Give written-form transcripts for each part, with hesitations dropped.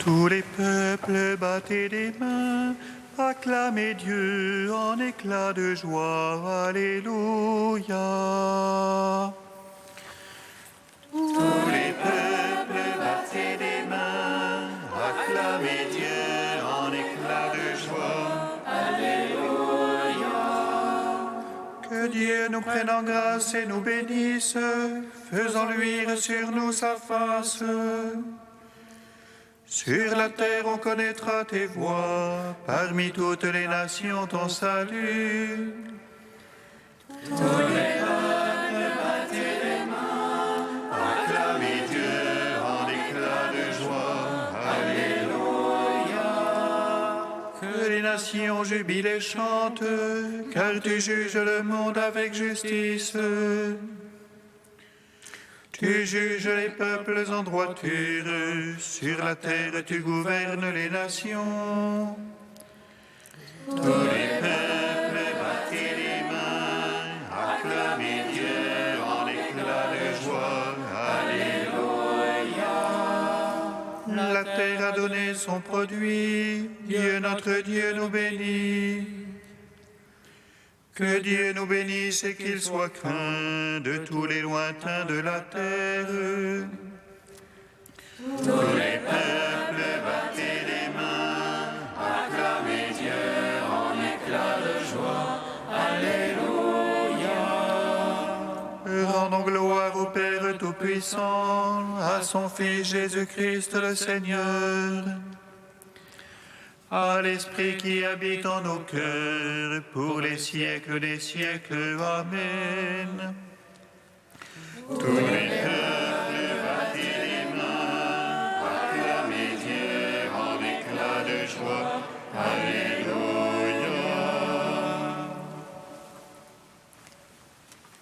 Tous les peuples battez des mains, acclamez Dieu en éclats de joie. Alléluia. Tous les peuples battez des mains, acclamez Dieu en éclats de joie. Alléluia. Que Dieu nous prenne en grâce et nous bénisse, faisant luire sur nous sa face. Sur la terre on connaîtra tes voies, parmi toutes les nations ton salut. Tous les peuples battez les mains, acclamez Dieu en éclats de joie. Alléluia. Que les nations jubilent et chantent, car tu juges le monde avec justice. Tu juges les peuples en droiture, sur la terre tu gouvernes les nations. Tous les peuples battez les mains, acclamez Dieu en éclats de joie. Alléluia. La terre a donné son produit, Dieu notre Dieu nous bénit. Que Dieu nous bénisse et qu'il soit craint de tous les lointains de la terre. Tous les peuples battez les mains, acclamez Dieu en éclats de joie. Alléluia. Rendons gloire au Père Tout-Puissant, à son Fils Jésus-Christ le Seigneur, à l'Esprit qui habite en nos cœurs, pour les siècles des siècles. Amen. Tous les peuples battez les mains, acclamez Dieu en éclats de joie. Alléluia.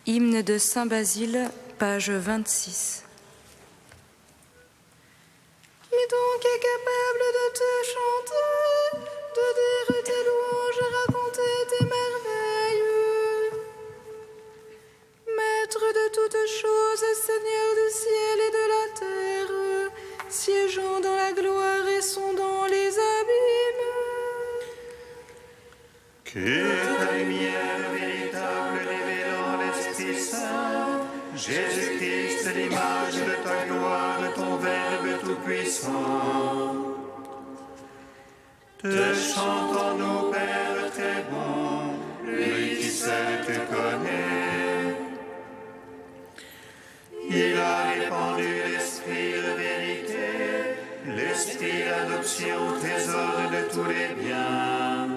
Hymne de Saint Basile, page 26. Qui donc est capable de te chanter, de dire tes louanges et raconter tes merveilles? Maître de toutes choses, Seigneur du ciel et de la terre, siégeant dans la gloire et sondant les abîmes. Que ta lumière véritable révélant l'Esprit Saint, Jésus-Christ, l'image de ta gloire, ton Verbe tout-puissant. Te chantons, nous, Père très bon, lui qui seul te connaît. Il a répandu l'Esprit de vérité, l'Esprit d'adoption, trésor de tous les biens.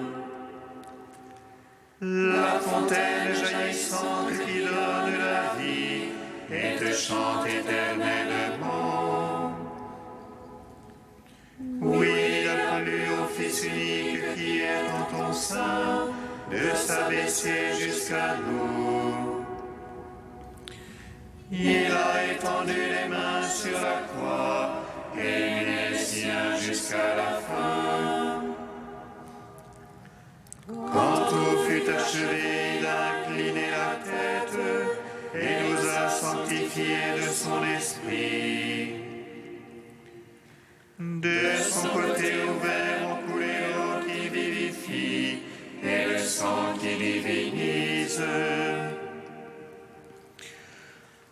La fontaine jaillissante qui donne la vie et te chante éternellement. Oui, il a plu au Fils unique qui est en ton sein, de s'abaisser jusqu'à nous. Il a étendu les mains sur la croix et mis les siens jusqu'à la fin. Quand tout fut achevé, il a incliné la tête et nous a sanctifiés de son esprit. De son côté ouvert ont coulé l'eau qui vivifie et le sang qui divinise.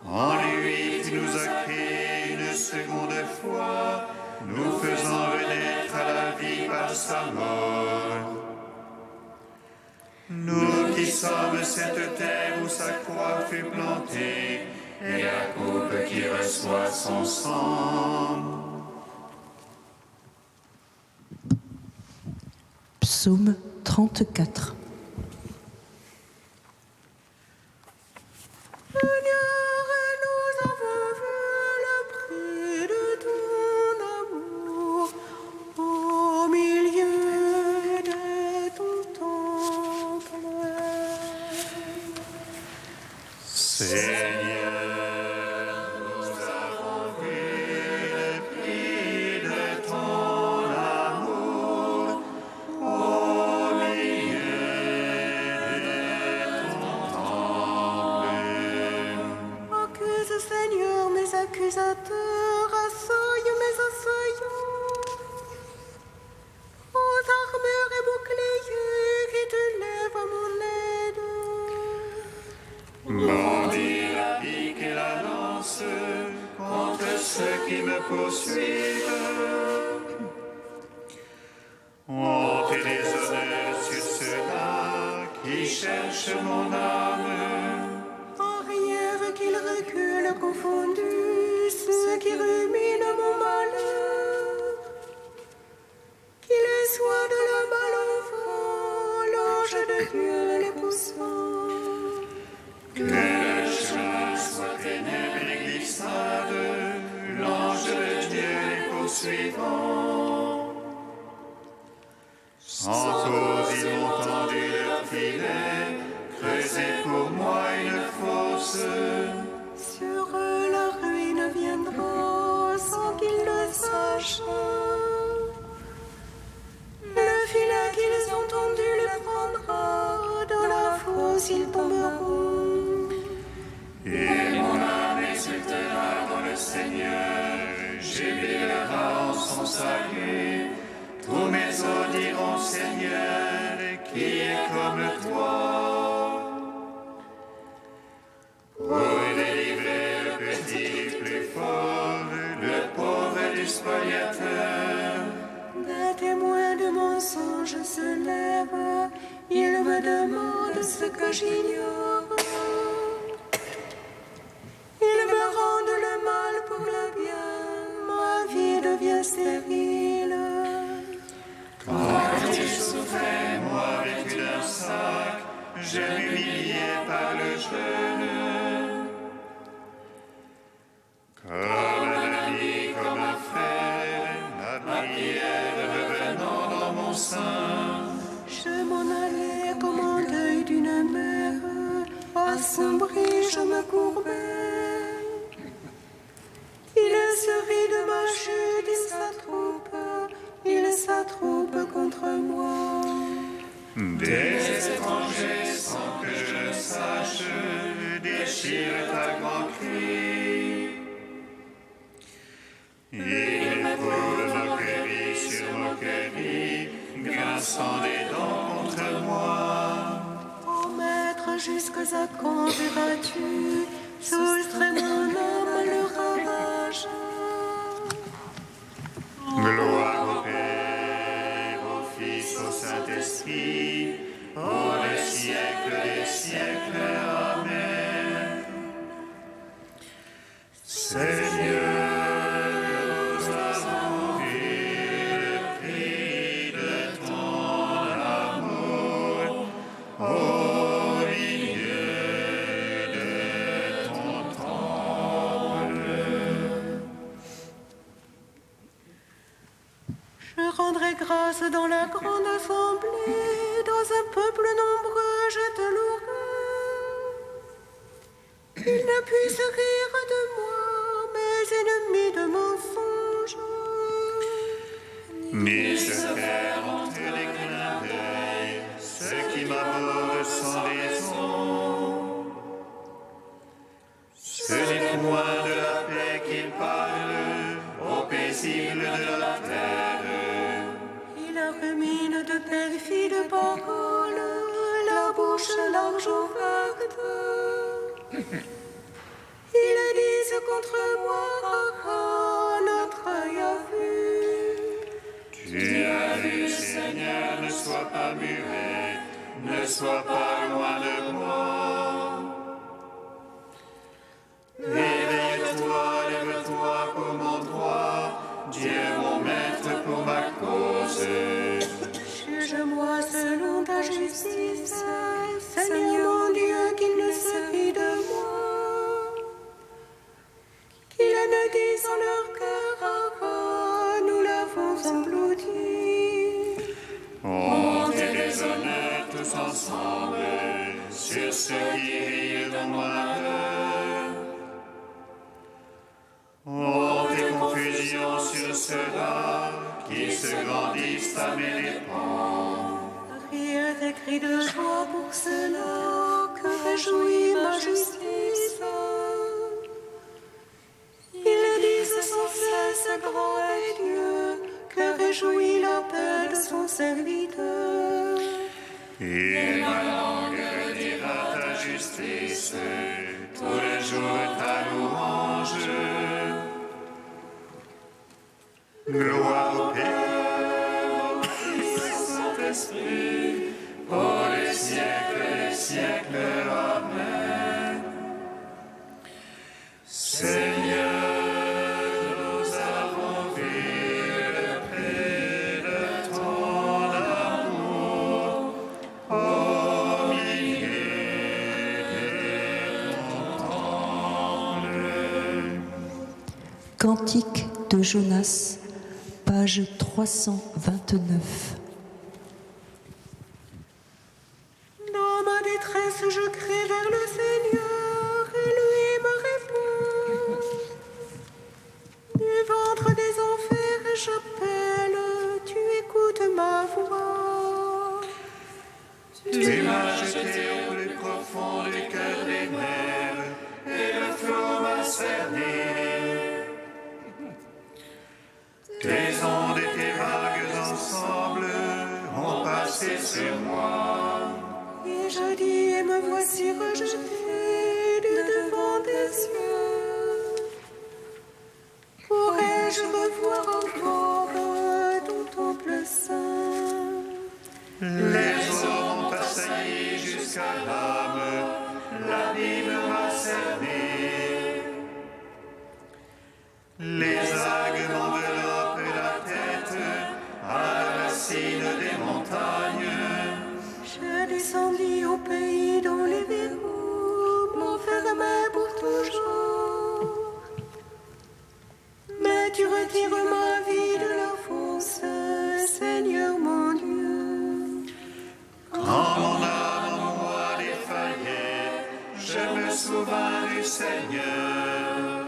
En lui, tu nous as créés une seconde fois, nous faisant renaître à la vie par sa mort. Nous qui sommes cette terre où sa croix fut plantée et la coupe qui reçoit son sang. Psaume 34. Seigneur, nous avons vu le prix de ton amour au milieu de ton temple. Seigneur, nous avons vu le prix de ton amour au milieu de ton temple. Accuse, Seigneur, mes accusateurs, assaille mes assaillants. me poursuivent. Honte et déshonneur sur ceux-là qui cherchent mon âme. Arrière qu'ils reculent confondus, ceux qui ruminent mon malheur. Qu'il soit de la balle enfant, l'ange de Dieu les poussant. Que le chemin soit ténèbres et glissade, l'ange de Dieu les poursuivant. Sans cause ils m'ont tendu leur filet, creusé pour moi une fosse. Sur eux la ruine viendra sans qu'ils le sachent. Le filet qu'ils ont tendu le prendra, dans la fosse ils tomberont. Et mon âme exultera dans le Seigneur, jubilera en son salut. Tous mes os diront, Seigneur, qui est comme toi, pour délivrer le petit du plus fort, le pauvre du spoliateur. Des témoins de mensonges se lèvent, ils me demandent ce que j'ignore. Ils me rendent le mal pour le bien, ma vie devient stérile. Quand tu souffrais, moi vêtu d'un sac, je m'humiliais par le jeûne. Comme un ami, comme un frère, ma prière revenant dans mon sein. Je m'en allais comme en deuil d'une mère, assombri je me courbais. Il se rit de ma chute, il s'attroupe contre moi. Des étrangers, sans que je le sache, déchirent à grands cris. Ils éprouvent moquerie sur moquerie, grinçant des dents contre moi. Ô maître, jusqu'à quand verras-tu soustrait mon âme à leur ravage? Gloire au Père, au Fils, au Saint-Esprit, au siècle des siècles. Amen. Seigneur, nous avons vu le prix de ton amour au milieu de ton temple. Je rendrai grâce dans la grande assemblée, dans un peuple nombreux je te louerai. Qu'ils ne puissent rire de moi, mes ennemis de mensonges. Ni se faire entre les clins d'œil, ceux qui m'abordent sans raison. Ce n'est point de la paix qu'ils parlent, aux paisibles de la terre. Il rumine de perfides paroles, la bouche large ouverte. Ils disent contre moi, notre œil a vu. Tu as vu, Seigneur, ne sois pas muet, ne sois pas loin de moi. Éveille-toi, lève-toi pour mon droit, Dieu mon maître pour ma cause. Juge-moi selon ta justice, Seigneur mon Dieu, qu'il ne se rit de moi. Qu'ils ne disent en leur cœur, nous l'avons englouti. Honte et déshonneur tous ensemble, sur ceux qui rient de moi. Honte et confusion sur ceux-là qui se grandissent à mes dépens. Rire des cris de joie pour ceux-là que réjouit ma justice. Ils disent sans cesse, grand est Dieu, que réjouit la paix de son serviteur. Et ma langue redira ta justice, tous les jours ta louange. Gloire au Père, au Fils, au Saint-Esprit, pour les siècles des siècles. Amen. Seigneur, nous avons vu le prix de ton amour au milieu de ton temple. Cantique de Jonas, page 329. Dans ma détresse, je crie vers le Seigneur et lui me répond. Du ventre des enfers, j'appelle, tu écoutes ma voix. Tu m'as jeté au plus profond du cœur des mers et le flot m'a cerné. Tes ondes et tes vagues ensemble ont passé sur moi. Et je dis, et me voici rejeté du devant des cieux. Pourrais-je revoir encore ton temple saint? Les eaux m'ont assailli jusqu'à l'âme, l'abîme m'a cerné. Les vagues m'enveloppent la tête à la racine des montagnes. Je descendis au pays dont les verrous m'enfermaient pour toujours. Mais tu retires ma vie de la fosse, Seigneur mon Dieu. Quand mon âme en moi défaillait, je me souvins du Seigneur.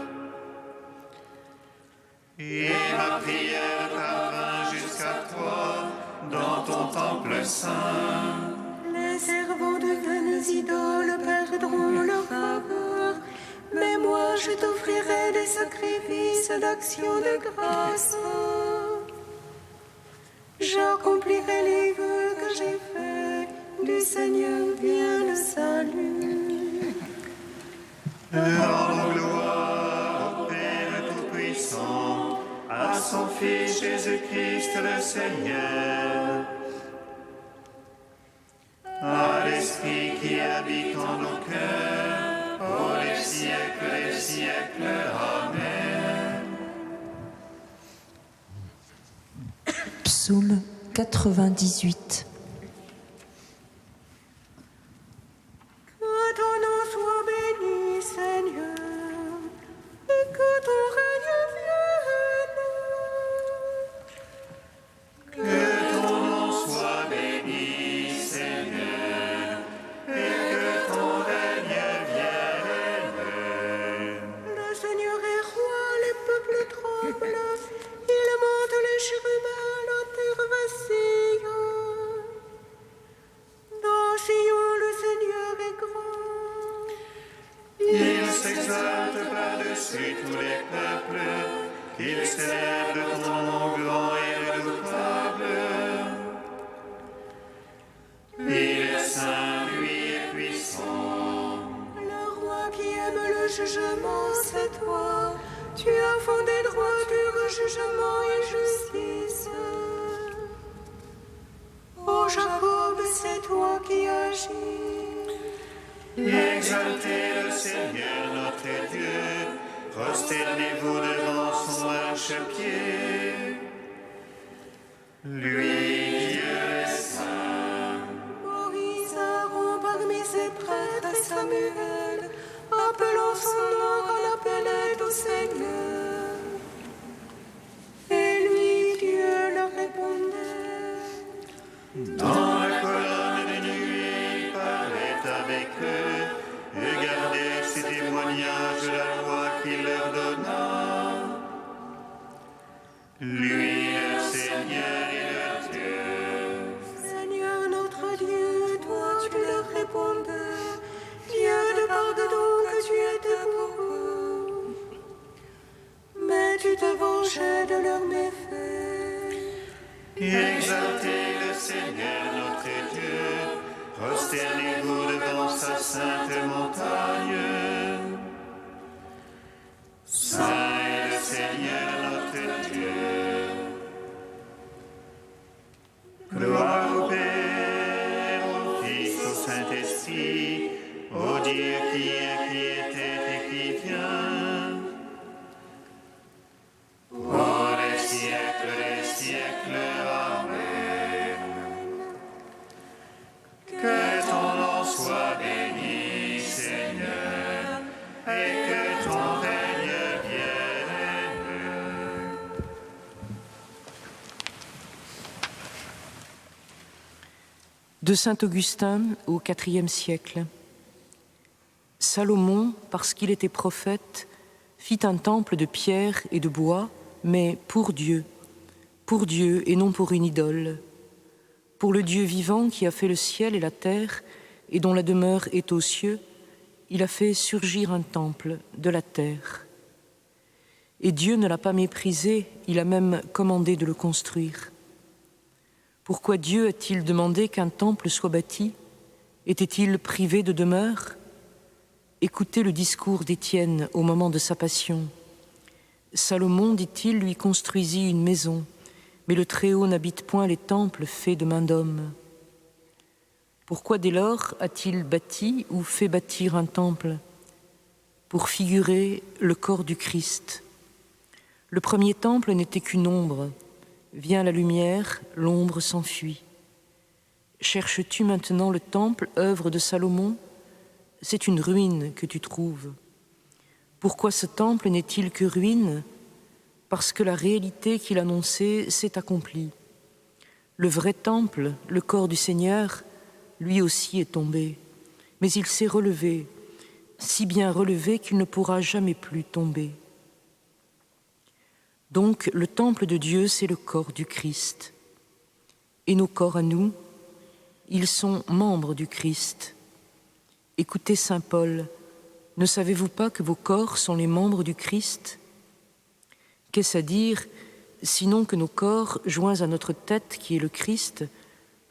Et ma prière parvint jusqu'à toi dans ton temple saint. Les servants de vaines idoles perdront leur faveur, mais moi je t'offrirai des sacrifices d'action de grâce. J'accomplirai les vœux que j'ai faits, du Seigneur vient le salut. Rendons gloire au Père Tout-Puissant, à son Fils Jésus-Christ le Seigneur, à l'Esprit qui habite en nos cœurs, pour les siècles des siècles. Amen. Psaume 98. Que ton nom soit béni, Seigneur, et que ton règne vienne. Que ton nom soit béni, Seigneur, et que ton règne vienne. Le Seigneur est roi, les peuples tremblent, il monte les chérubins, la terre vacille. Dans Sion, le Seigneur est grand. Il s'exalte par-dessus tous les peuples, qu'il célèbre de ton nom grand et redoutable. Il est saint, lui est puissant. Le roi qui aime le jugement, c'est toi. Tu as fondé droiture, jugement et justice. Ô Jacob, c'est toi qui agis. Exaltez le Seigneur notre Dieu, prosternez-vous devant son marchepied. Lui, Dieu est saint. Moïse, Aaron parmi ses prêtres et Samuel, appelant son nom, en appelait au Seigneur. Et lui, Dieu leur répondait. Dans la colonne des nuées, il parlait avec eux, et gardait ses témoignages, la loi qu'il leur donna. Lui, leur Seigneur et leur Dieu. Seigneur notre Dieu, toi tu leur répondais. Dieu de pardon que tu étais pour eux. Mais tu te vengeais de leurs méfaits. Exaltez le Seigneur notre Dieu, prosternez-vous devant sa sainte montagne. Saint est le Seigneur notre Dieu. De saint Augustin au IVe siècle. Salomon, parce qu'il était prophète, fit un temple de pierre et de bois, mais pour Dieu et non pour une idole, pour le Dieu vivant qui a fait le ciel et la terre et dont la demeure est aux cieux, il a fait surgir un temple de la terre. Et Dieu ne l'a pas méprisé, il a même commandé de le construire. Pourquoi Dieu a-t-il demandé qu'un temple soit bâti? Était-il privé de demeure? Écoutez le discours d'Étienne au moment de sa passion. Salomon, dit-il, lui construisit une maison, mais le Très-Haut n'habite point les temples faits de main d'homme. Pourquoi dès lors a-t-il bâti ou fait bâtir un temple? Pour figurer le corps du Christ. Le premier temple n'était qu'une ombre. Vient la lumière, l'ombre s'enfuit. Cherches-tu maintenant le temple, œuvre de Salomon? C'est une ruine que tu trouves. Pourquoi ce temple n'est-il que ruine? Parce que la réalité qu'il annonçait s'est accomplie. Le vrai temple, le corps du Seigneur, lui aussi est tombé. Mais il s'est relevé, si bien relevé qu'il ne pourra jamais plus tomber. Donc, le temple de Dieu, c'est le corps du Christ. Et nos corps à nous, ils sont membres du Christ. Écoutez saint Paul, ne savez-vous pas que vos corps sont les membres du Christ? Qu'est-ce à dire, sinon que nos corps, joints à notre tête qui est le Christ,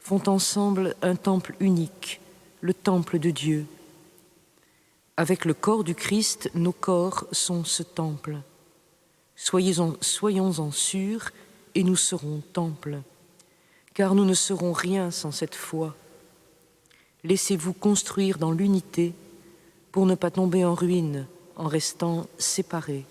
font ensemble un temple unique, le temple de Dieu. Avec le corps du Christ, nos corps sont ce temple. Soyons-en sûrs et nous serons temple, car nous ne serons rien sans cette foi. Laissez-vous construire dans l'unité pour ne pas tomber en ruine en restant séparés.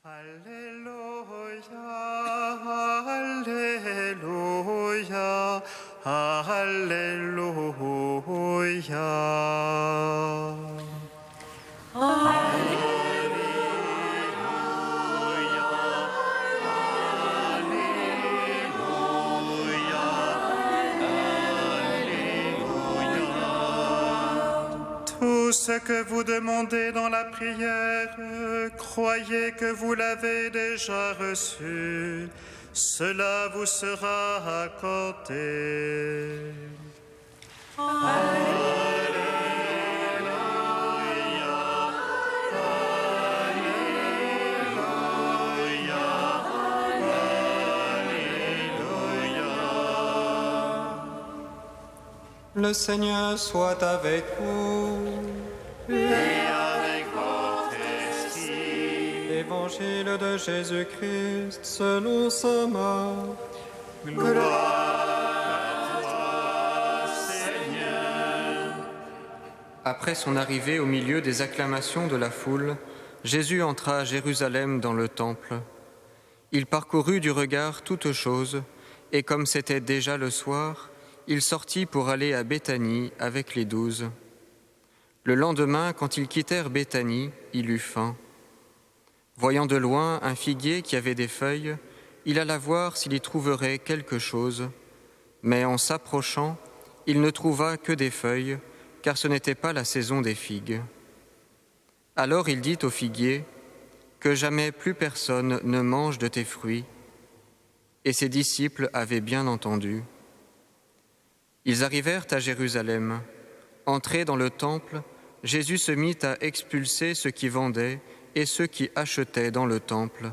Alléluia, Alléluia, Alléluia. Tout ce que vous demandez dans la prière, croyez que vous l'avez déjà reçu. Cela vous sera accordé. Le Seigneur soit avec vous. Et avec votre esprit. Évangile de Jésus-Christ selon saint Marc. Gloire à toi, Seigneur. Après son arrivée au milieu des acclamations de la foule, Jésus entra à Jérusalem dans le temple. Il parcourut du regard toutes choses, et comme c'était déjà le soir, il sortit pour aller à Béthanie avec les 12. Le lendemain, quand ils quittèrent Béthanie, il eut faim. Voyant de loin un figuier qui avait des feuilles, il alla voir s'il y trouverait quelque chose. Mais en s'approchant, il ne trouva que des feuilles, car ce n'était pas la saison des figues. Alors il dit au figuier, « Que jamais plus personne ne mange de tes fruits. » Et ses disciples avaient bien entendu. Ils arrivèrent à Jérusalem. Entrés dans le temple, Jésus se mit à expulser ceux qui vendaient et ceux qui achetaient dans le temple.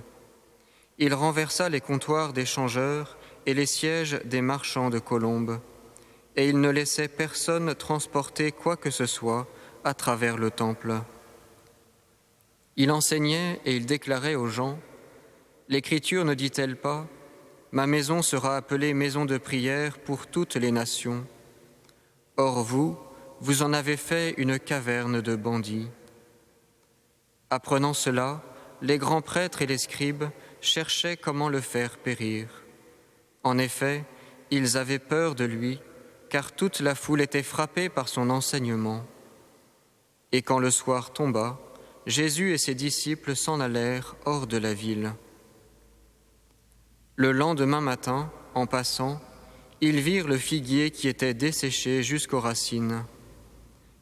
Il renversa les comptoirs des changeurs et les sièges des marchands de colombes, et il ne laissait personne transporter quoi que ce soit à travers le temple. Il enseignait et il déclarait aux gens : l'Écriture ne dit-elle pas : ma maison sera appelée maison de prière pour toutes les nations. Or vous en avez fait une caverne de bandits. Apprenant cela, les grands prêtres et les scribes cherchaient comment le faire périr. En effet, ils avaient peur de lui, car toute la foule était frappée par son enseignement. Et quand le soir tomba, Jésus et ses disciples s'en allèrent hors de la ville. Le lendemain matin, en passant, ils virent le figuier qui était desséché jusqu'aux racines.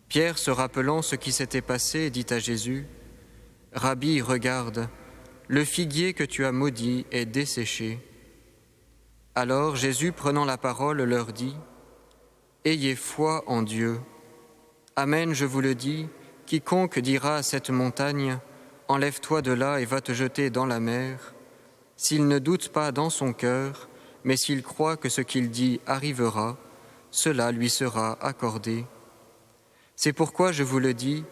Pierre, se rappelant ce qui s'était passé, dit à Jésus : « Rabbi, regarde, le figuier que tu as maudit est desséché. » Alors Jésus, prenant la parole, leur dit : « Ayez foi en Dieu. Amen, je vous le dis, quiconque dira à cette montagne : enlève-toi de là et va te jeter dans la mer, s'il ne doute pas dans son cœur, mais s'il croit que ce qu'il dit arrivera, cela lui sera accordé. C'est pourquoi je vous le dis,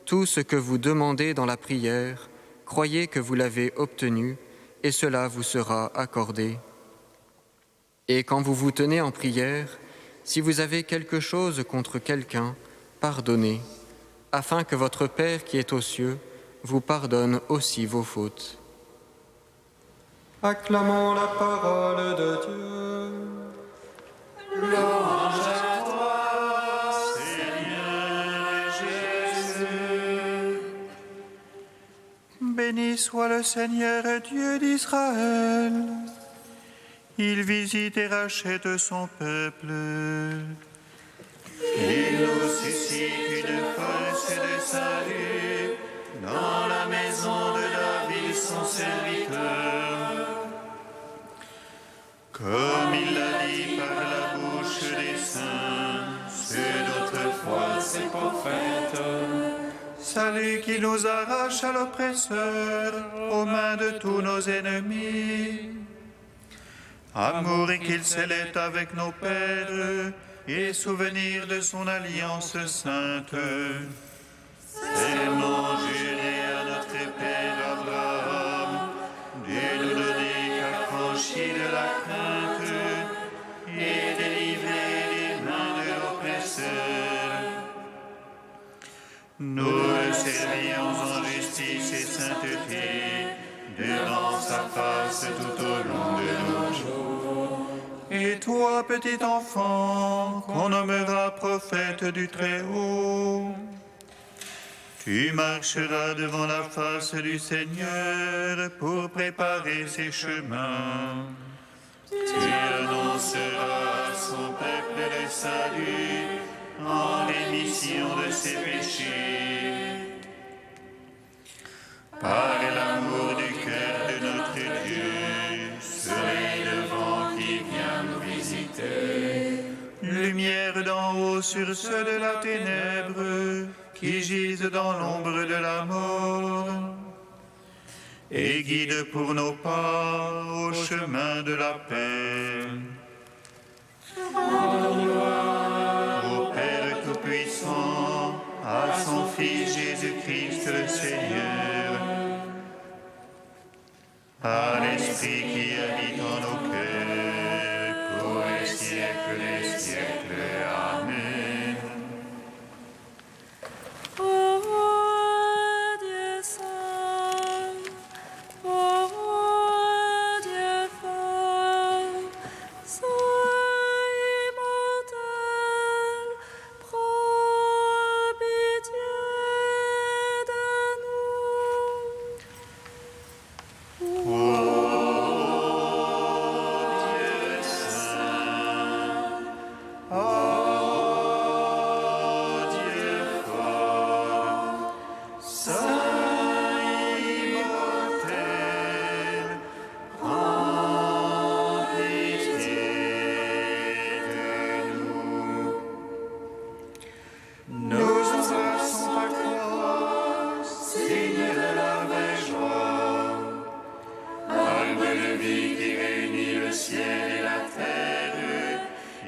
tout ce que vous demandez dans la prière, croyez que vous l'avez obtenu, et cela vous sera accordé. Et quand vous vous tenez en prière, si vous avez quelque chose contre quelqu'un, pardonnez, afin que votre Père qui est aux cieux vous pardonne aussi vos fautes. » Acclamons la parole de Dieu. Louange à toi, Seigneur Jésus. Béni soit le Seigneur Dieu d'Israël. Il visite et rachète son peuple. Il nous suscite une force de salut dans la maison de David, son serviteur. Comme il l'a dit par la bouche des saints, ceux d'autrefois ses prophètes. Salut qui nous arrache à l'oppresseur, aux mains de tous nos ennemis. Amour qu'il scellait avec nos pères, et souvenir de son alliance sainte. Serment juré à notre Père Abraham, de nous donner qu'affranchis de la crainte, et délivrer des mains de l'oppresseur. Nous le servions en justice et sainteté, devant sa face tout au long de nos jours. Et toi, petit enfant, qu'on nommera prophète du Très-Haut, tu marcheras devant la face du Seigneur pour préparer ses chemins. Tu annonceras à son peuple le salut en rémission de ses péchés. Par l'amour du cœur de notre Dieu, soleil levant qui vient nous visiter, lumière d'en haut sur ceux de la ténèbre qui gisent dans l'ombre de la mort, et guide pour nos pas au chemin de la paix. Rendons gloire au Père Tout-Puissant, à son Fils Jésus-Christ le Seigneur, à l'Esprit qui habite en nos cœurs, pour les siècles des siècles. Amen. Ô Dieu saint, ô Dieu fort, saint immortel, prends pitié de nous. Dieu saint, vie qui réunit le ciel et la terre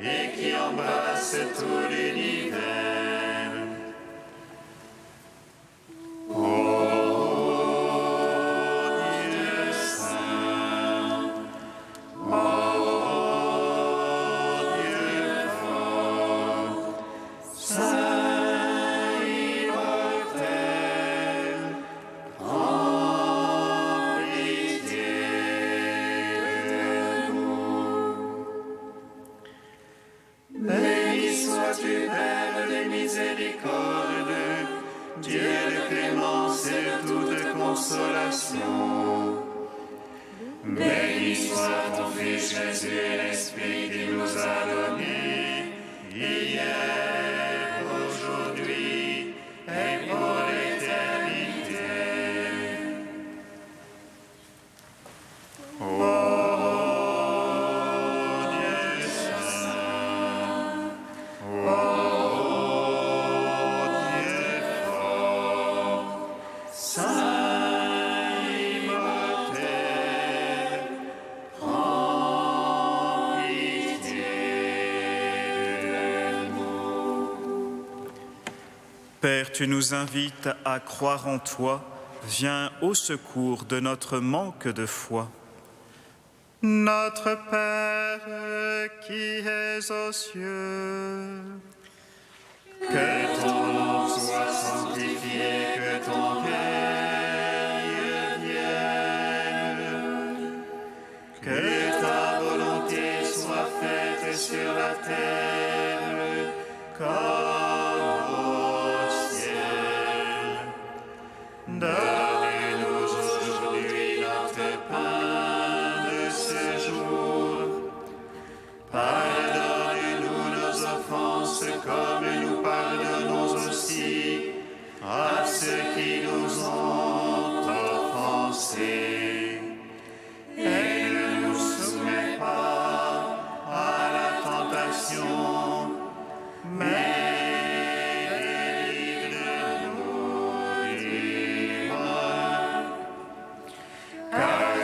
et qui embrasse tout l'univers. Béni soit ton Fils Jésus et l'Esprit qui nous a donné, hier, aujourd'hui et pour l'éternité. Ô Dieu saint, ô Dieu fort, saint. Père, tu nous invites à croire en toi. Viens au secours de notre manque de foi. Notre Père qui es aux cieux, que ton nom soit sanctifié, que ton règne vienne, que ta volonté soit faite sur la terre comme donne-nous aujourd'hui notre pain de ce jour. Pardonne-nous nos offenses comme nous pardonnons aussi à ceux qui nous ont offensés. Et ne nous soumets pas à la tentation, mais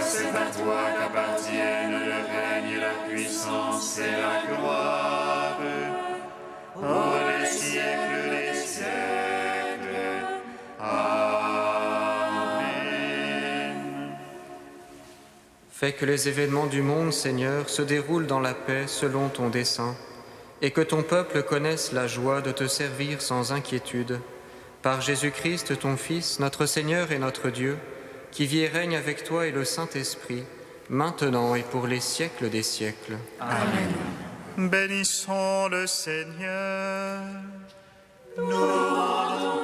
c'est à toi qu'appartiennent le règne, la puissance et la gloire, pour les siècles des siècles. Amen. Fais que les événements du monde, Seigneur, se déroulent dans la paix selon ton dessein, et que ton peuple connaisse la joie de te servir sans inquiétude. Par Jésus-Christ, ton Fils, notre Seigneur et notre Dieu, qui vit et règne avec toi et le Saint-Esprit, maintenant et pour les siècles des siècles. Amen. Bénissons le Seigneur. Nous rendons